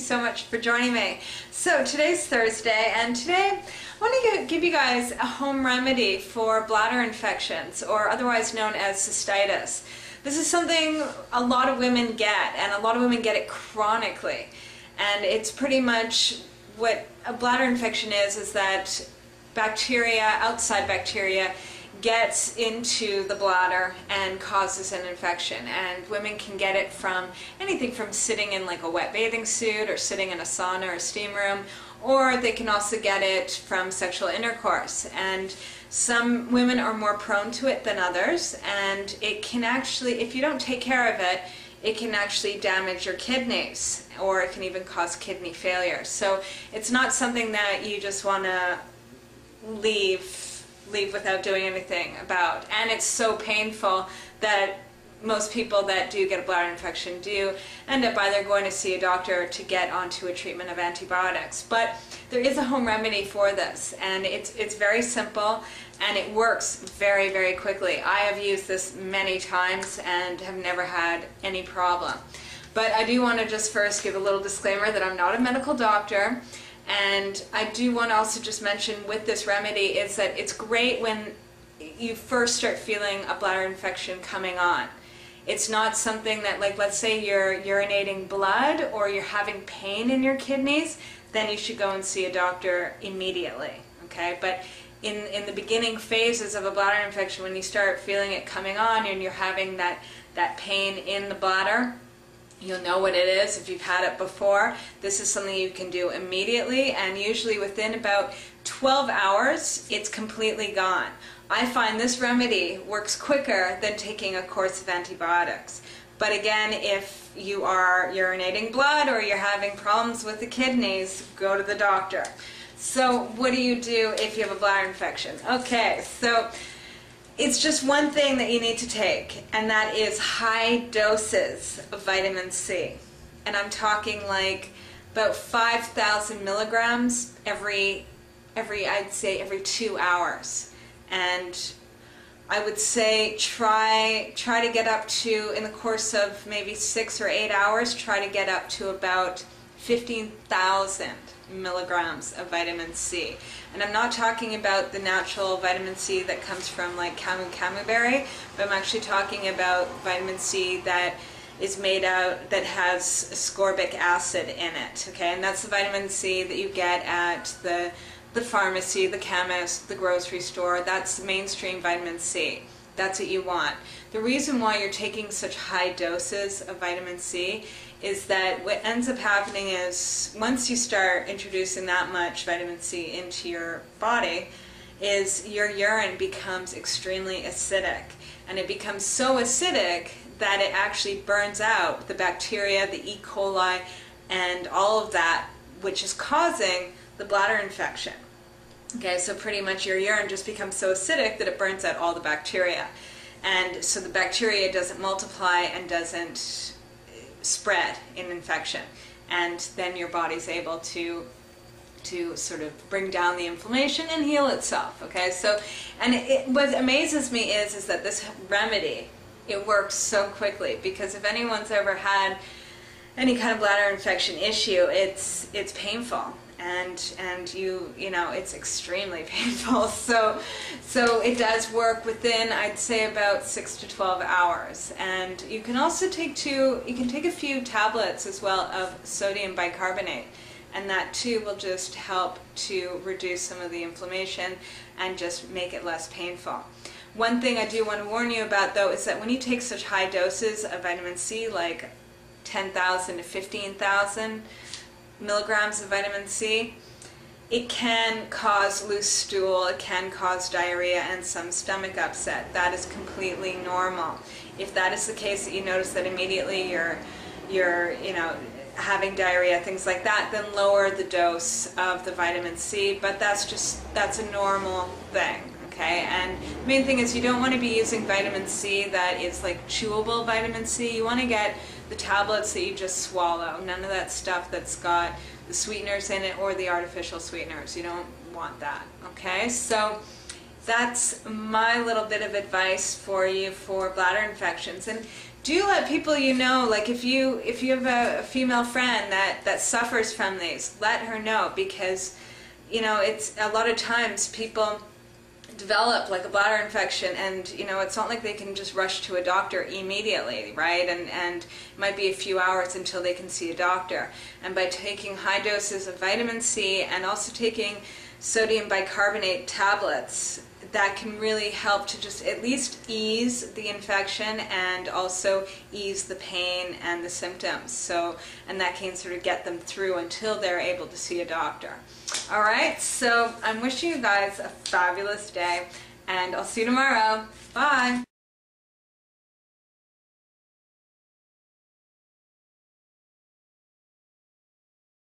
so much for joining me. So today's Thursday, and today I want to give you guys a home remedy for bladder infections, or otherwise known as cystitis. This is something a lot of women get, and a lot of women get it chronically. And it's pretty much what a bladder infection is that bacteria, outside bacteria, gets into the bladder and causes an infection. And women can get it from anything from sitting in like a wet bathing suit or sitting in a sauna or steam room, or they can also get it from sexual intercourse. And some women are more prone to it than others, and it can actually, if you don't take care of it, it can actually damage your kidneys, or it can even cause kidney failure. So it's not something that you just want to leave without doing anything about. And it's so painful that most people that do get a bladder infection do end up either going to see a doctor to get onto a treatment of antibiotics. But there is a home remedy for this, and it's very simple, and it works very, very quickly. I have used this many times and have never had any problem. But I do want to just first give a little disclaimer that I'm not a medical doctor. And I do want to also just mention with this remedy is that it's great when you first start feeling a bladder infection coming on. It's not something that, like, let's say you're urinating blood or you're having pain in your kidneys, then you should go and see a doctor immediately, okay? But in the beginning phases of a bladder infection, when you start feeling it coming on and you're having that pain in the bladder, you'll know what it is if you've had it before. This is something you can do immediately, and usually within about 12 hours, it's completely gone. I find this remedy works quicker than taking a course of antibiotics. But again, if you are urinating blood or you're having problems with the kidneys, go to the doctor. So what do you do if you have a bladder infection? Okay, so it's just one thing that you need to take, and that is high doses of vitamin C. And I'm talking like about 5,000 milligrams I'd say every 2 hours. And I would say try to get up to, in the course of maybe 6 or 8 hours, try to get up to about 15,000 milligrams of vitamin C. And I'm not talking about the natural vitamin C that comes from like camu berry, but I'm actually talking about vitamin C that is made out, that has ascorbic acid in it, okay? And that's the vitamin C that you get at the pharmacy, the chemist, the grocery store. That's mainstream vitamin C. That's what you want. The reason why you're taking such high doses of vitamin C is that what ends up happening is once you start introducing that much vitamin C into your body, is your urine becomes extremely acidic. And it becomes so acidic that it actually burns out the bacteria, the E. coli, and all of that, which is causing the bladder infection. Okay, so pretty much your urine just becomes so acidic that it burns out all the bacteria. And so the bacteria doesn't multiply and doesn't spread in infection. And then your body's able to sort of bring down the inflammation and heal itself. Okay, so, and what amazes me is that this remedy, it works so quickly, because if anyone's ever had any kind of bladder infection issue, it's painful. And you know, it's extremely painful. So it does work within, I'd say, about 6 to 12 hours. And you can also take a few tablets as well of sodium bicarbonate, and that too will just help to reduce some of the inflammation and just make it less painful. One thing I do want to warn you about, though, is that when you take such high doses of vitamin C, like 10,000 to 15,000 milligrams of vitamin C, it can cause loose stool, it can cause diarrhea and some stomach upset. That is completely normal. If that is the case, that you notice that immediately you're you know, having diarrhea, things like that, then lower the dose of the vitamin C. But that's a normal thing. Okay, and the main thing is you don't want to be using vitamin C that is like chewable vitamin C. You want to get the tablets that you just swallow. None of that stuff that's got the sweeteners in it or the artificial sweeteners. You don't want that. Okay, so that's my little bit of advice for you for bladder infections. And do let people you know, like if you have a female friend that suffers from these, let her know, because you know, it's a lot of times people develop like a bladder infection, and you know, it's not like they can just rush to a doctor immediately, right? And it might be a few hours until they can see a doctor. And by taking high doses of vitamin C and also taking sodium bicarbonate tablets, that can really help to just at least ease the infection and also ease the pain and the symptoms. So, and that can sort of get them through until they're able to see a doctor. All right, so I'm wishing you guys a fabulous day, and I'll see you tomorrow. Bye.